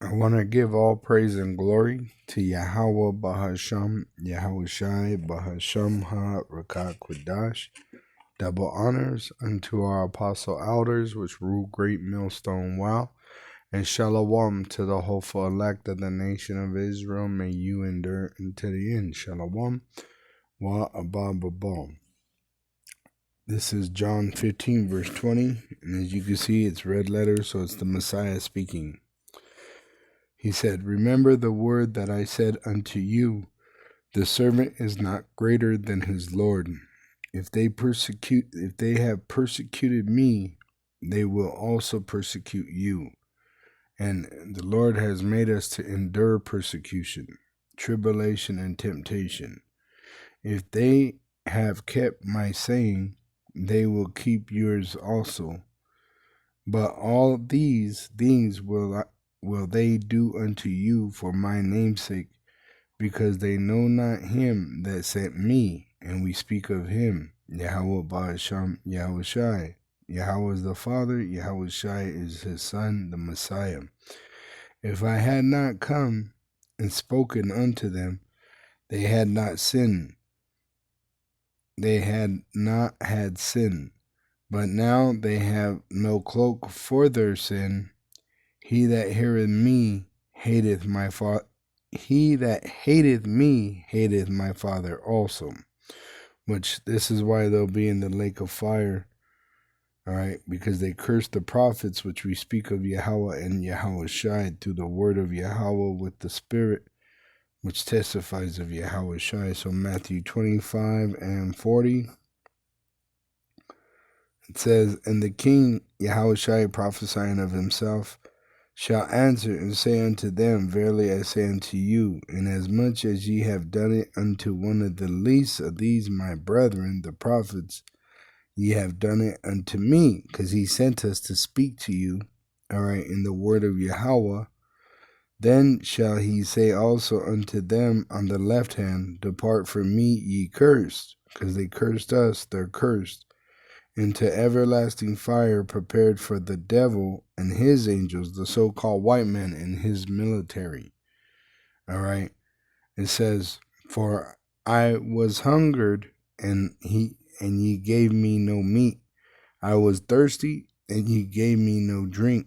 I want to give all praise and glory to Yahweh Bahasham, Yahweh Shai Bahasham Ha Rakak Kwadash. Double honors unto our apostle elders, which rule great millstone wow. And shalom to the hopeful elect of the nation of Israel. May you endure unto the end. Shalom. Wa abba. This is John 15, verse 20. And as you can see, it's red letters, so it's the Messiah speaking. He said, "Remember the word that I said unto you, the servant is not greater than his Lord. If they have persecuted me, they will also persecute you. And the Lord has made us to endure persecution, tribulation, and temptation. If they have kept my saying, they will keep yours also. But all these things will they do unto you for my name's sake, because they know not him that sent me, and we speak of him, Yahweh Ba'asham, Yahweh Shai. Yahweh is the Father, Yahweh Shai is his Son, the Messiah. If I had not come and spoken unto them, they had not sinned. They had not had sin. But now they have no cloak for their sin. He that heareth me hateth my Father. He that hateth me hateth my Father also." Which this is why they'll be in the lake of fire. All right, because they cursed the prophets, which we speak of Yahweh and Yahweh Shai through the word of Yahweh with the Spirit, which testifies of Yahweh Shai. So Matthew 25 and 40. It says, "And the king Yahweh Shai, prophesying of himself, shall answer and say unto them, Verily I say unto you, inasmuch as ye have done it unto one of the least of these my brethren, the prophets, ye have done it unto me," because he sent us to speak to you, all right, in the word of Yahweh. "Then shall he say also unto them on the left hand, Depart from me, ye cursed," because they cursed us, they're cursed, "into everlasting fire prepared for the devil and his angels," the so-called white man and his military. All right. It says, "For I was hungered, and ye gave me no meat. I was thirsty, and ye gave me no drink.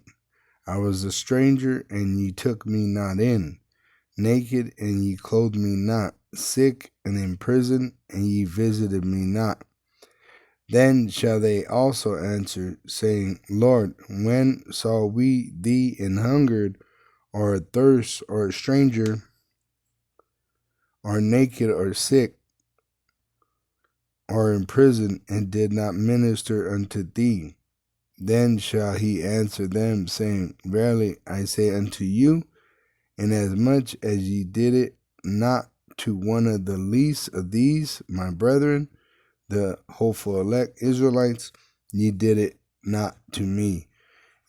I was a stranger, and ye took me not in. Naked, and ye clothed me not. Sick, and in prison, and ye visited me not. Then shall they also answer, saying, Lord, when saw we thee in hungered, or athirst, or a stranger, or naked, or sick, or in prison, and did not minister unto thee? Then shall he answer them, saying, Verily I say unto you, inasmuch as ye did it not to one of the least of these, my brethren, the hopeful elect Israelites, ye did it not to me.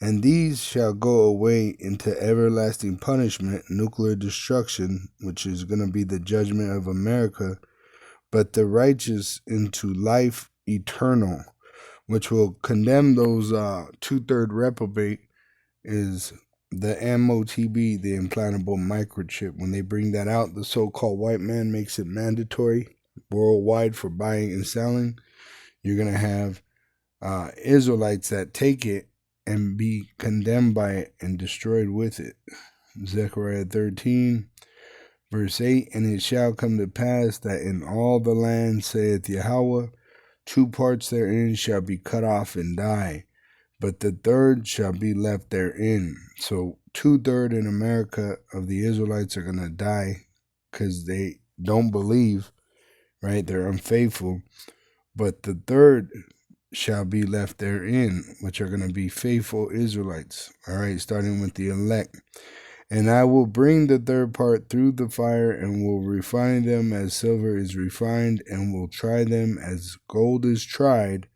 And these shall go away into everlasting punishment, nuclear destruction, which is going to be the judgment of America, but the righteous into life eternal," which will condemn those two-third reprobate, is the MOTB, the implantable microchip. When they bring that out, the so-called white man makes it mandatory worldwide for buying and selling. You're going to have Israelites that take it and be condemned by it and destroyed with it. Zechariah 13, verse 8, "And it shall come to pass that in all the land, saith Yahweh, 2 parts therein shall be cut off and die, but the third shall be left therein." So 2/3 in America of the Israelites are going to die because they don't believe, right? They're unfaithful. But the third shall be left therein, which are going to be faithful Israelites. All right, starting with the elect. "And I will bring the third part through the fire, and will refine them as silver is refined, and will try them as gold is tried.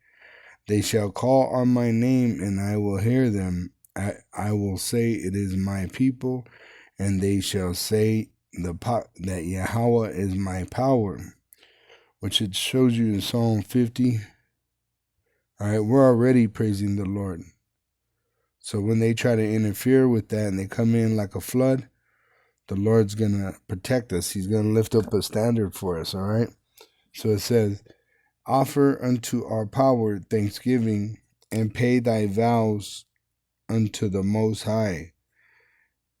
They shall call on my name, and I will hear them. I will say, It is my people, and they shall say that Yahweh is my power," which it shows you in Psalm 50. All right, we're already praising the Lord. So when they try to interfere with that and they come in like a flood, the Lord's going to protect us. He's going to lift up a standard for us, all right? So it says, offer unto our power thanksgiving and pay thy vows unto the Most High.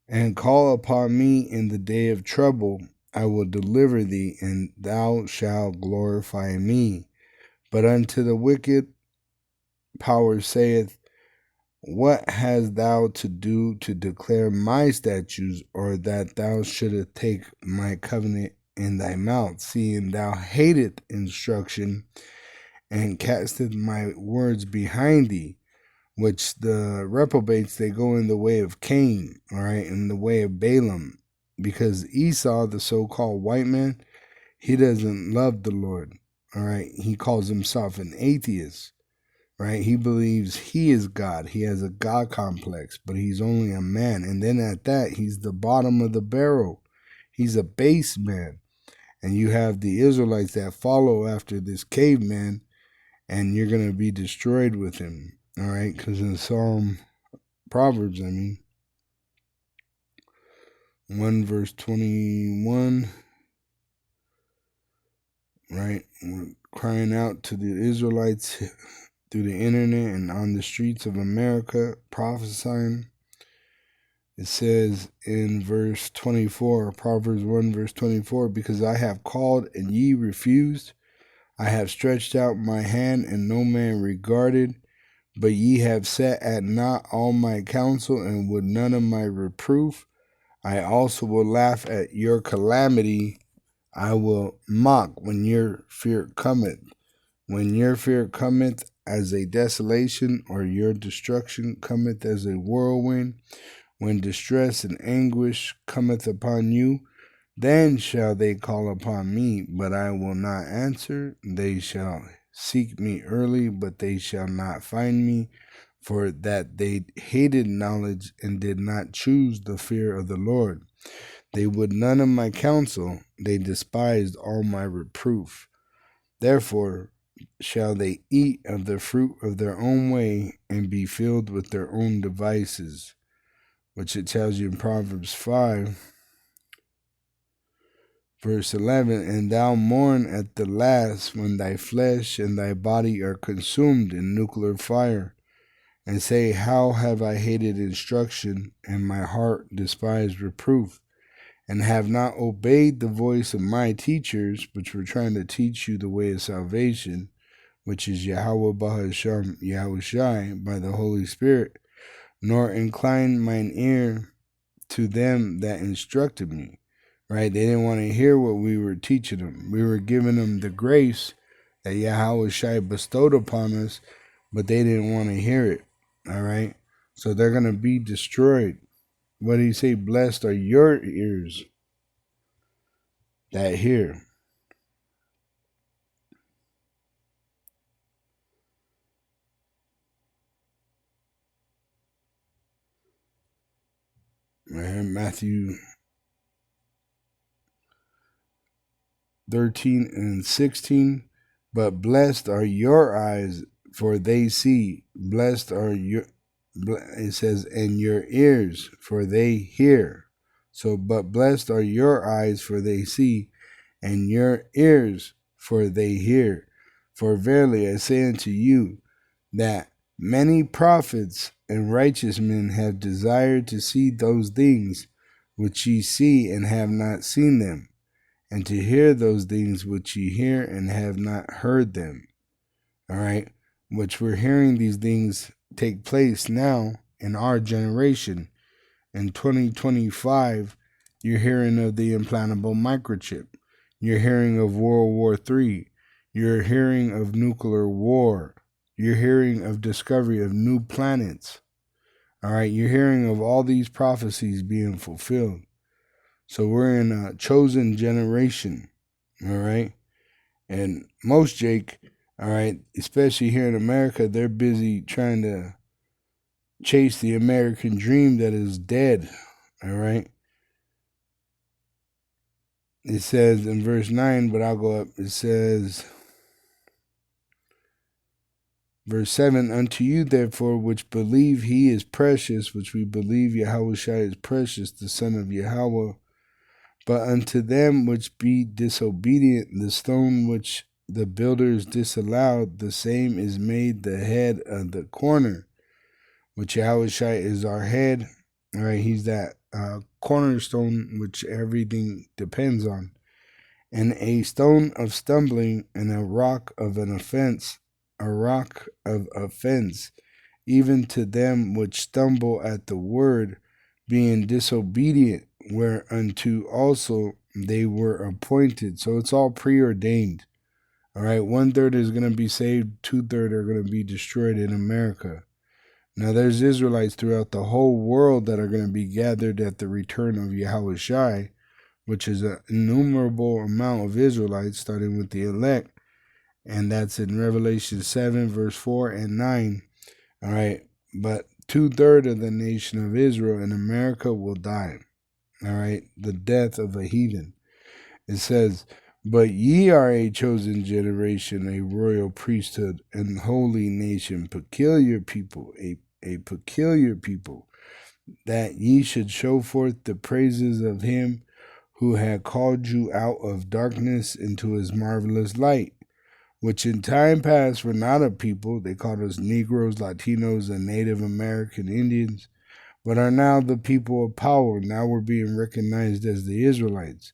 And call upon me in the day of trouble. I will deliver thee, and thou shalt glorify me. But unto the wicked power saith, what hast thou to do to declare my statutes, or that thou shouldest take my covenant in thy mouth, seeing thou hatest instruction, and casteth my words behind thee? Which the reprobates, they go in the way of Cain, all right, in the way of Balaam, because Esau, the so-called white man, he doesn't love the Lord, all right. He calls himself an atheist, right? He believes he is God. He has a God complex, but he's only a man. And then at that, he's the bottom of the barrel. He's a base man. And you have the Israelites that follow after this caveman, and you're going to be destroyed with him. All right, because in Proverbs, 1 verse 21, right? We're crying out to the Israelites through the internet and on the streets of America, prophesying. It says in verse 24, Proverbs 1 verse 24, because I have called and ye refused, I have stretched out my hand and no man regarded. But ye have set at naught all my counsel, and would none of my reproof. I also will laugh at your calamity. I will mock when your fear cometh. When your fear cometh as a desolation, or your destruction cometh as a whirlwind, when distress and anguish cometh upon you, then shall they call upon me, but I will not answer. They shall seek me early, but they shall not find me. For that they hated knowledge and did not choose the fear of the Lord. They would none of my counsel, they despised all my reproof. Therefore shall they eat of the fruit of their own way, and be filled with their own devices. Which it tells you in Proverbs 5, verse 11, and thou mourn at the last, when thy flesh and thy body are consumed in nuclear fire. And say, how have I hated instruction, and my heart despised reproof, and have not obeyed the voice of my teachers, which were trying to teach you the way of salvation, which is Yahweh Bahasham Yahushai, by the Holy Spirit, nor inclined mine ear to them that instructed me. Right? They didn't want to hear what we were teaching them. We were giving them the grace that Yahushai bestowed upon us, but they didn't want to hear it. All right, so they're going to be destroyed. What do you say? Blessed are your ears that hear. Man, Matthew 13 and 16. But blessed are your eyes, for they see. Blessed are your, it says, and your ears, for they hear. So, but blessed are your eyes, for they see, and your ears, for they hear. For verily I say unto you, that many prophets and righteous men have desired to see those things which ye see and have not seen them, and to hear those things which ye hear and have not heard them. All right, which we're hearing these things take place now in our generation. In 2025, you're hearing of the implantable microchip. You're hearing of World War III. You're hearing of nuclear war. You're hearing of discovery of new planets. All right, you're hearing of all these prophecies being fulfilled. So we're in a chosen generation. All right, and most, Jake, all right, especially here in America, they're busy trying to chase the American dream that is dead. All right. It says in verse 9, but I'll go up. It says, Verse 7, unto you, therefore, which believe he is precious, which we believe Yahushua is precious, the Son of Yahweh. But unto them which be disobedient, the stone which the builders disallowed, the same is made the head of the corner, which Yahushua is our head. All right, he's that cornerstone which everything depends on. And a stone of stumbling and a rock of an offense, even to them which stumble at the word, being disobedient, whereunto also they were appointed. So it's all preordained. All right, 1/3 is going to be saved, 2/3 are going to be destroyed in America. Now there's Israelites throughout the whole world that are going to be gathered at the return of Yahushua, which is an innumerable amount of Israelites, starting with the elect, and that's in Revelation 7, verse 4 and 9. All right, but 2/3 of the nation of Israel in America will die. All right, the death of a heathen. It says, but ye are a chosen generation, a royal priesthood, and holy nation, peculiar people, a peculiar people, that ye should show forth the praises of him who had called you out of darkness into his marvelous light, which in time past were not a people. They called us Negroes, Latinos, and Native American Indians, but are now the people of power. Now we're being recognized as the Israelites,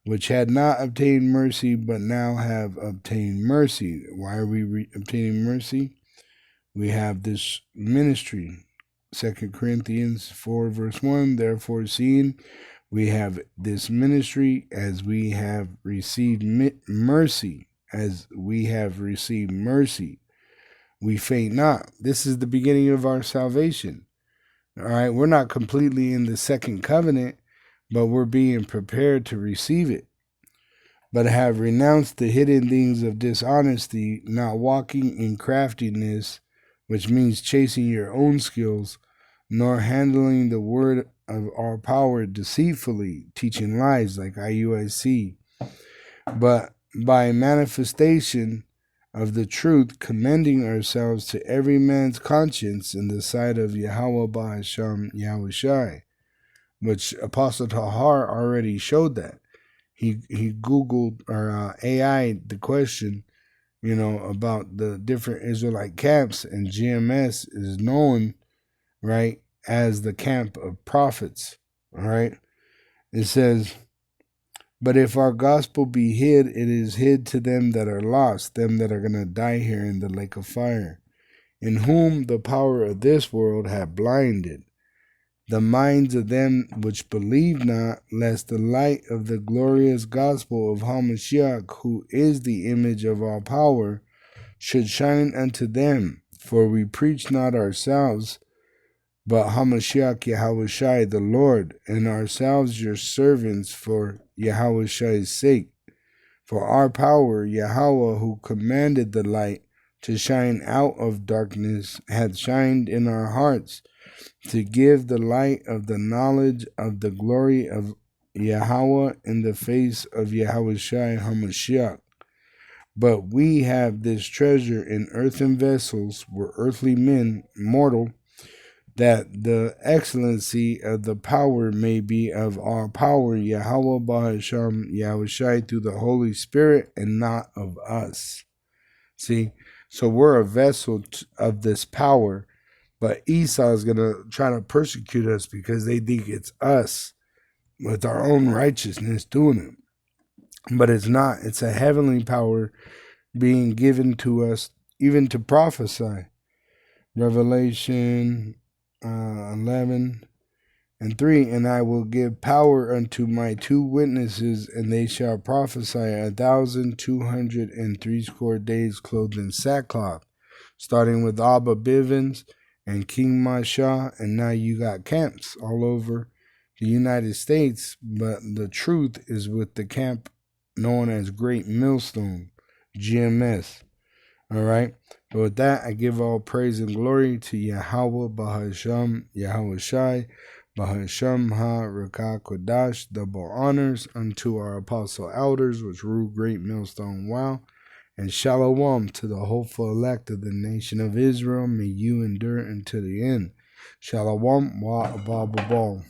which had not obtained mercy, but now have obtained mercy. Why are we obtaining mercy? We have this ministry. 2 Corinthians 4, verse 1, therefore seeing we have this ministry, as we have received mercy, we faint not. This is the beginning of our salvation. All right, we're not completely in the second covenant, but we're being prepared to receive it. But have renounced the hidden things of dishonesty, not walking in craftiness, which means chasing your own skills, nor handling the word of our power deceitfully, teaching lies like IUIC, but by manifestation of the truth, commending ourselves to every man's conscience in the sight of Yahweh Bahasham Yahushai, which Apostle Tahar already showed that. He Googled or AI'd the question, about the different Israelite camps, and GMS is known, right, as the camp of prophets. All right, it says, but if our gospel be hid, it is hid to them that are lost, them that are going to die here in the lake of fire, in whom the power of this world hath blinded the minds of them which believe not, lest the light of the glorious gospel of Hamashiach, who is the image of all power, should shine unto them. For we preach not ourselves, but Hamashiach Yahushai the Lord, and ourselves your servants for Yahushai's sake. For our power, Yahweh, who commanded the light to shine out of darkness, hath shined in our hearts, to give the light of the knowledge of the glory of Yahweh in the face of Yahushai HaMashiach. But we have this treasure in earthen vessels, where earthly men, mortal, that the excellency of the power may be of our power, Yahweh Bahasham Yahushai, through the Holy Spirit, and not of us. See, so we're a vessel of this power, but Esau is going to try to persecute us because they think it's us with our own righteousness doing it. But it's not. It's a heavenly power being given to us, even to prophesy. Revelation 11 and 3, and I will give power unto my 2 witnesses, and they shall prophesy 1,260 days clothed in sackcloth, starting with Abba Bivens and King Masha, and now you got camps all over the United States, but the truth is with the camp known as Great Millstone, GMS. All right. But with that, I give all praise and glory to Yahweh Bahasham Yahushai Bahasham Ha Rakah Kodash, double honors unto our apostle elders, which rule Great Millstone well, And shalom to the hopeful elect of the nation of Israel. May you endure unto the end. Shalom wa abba.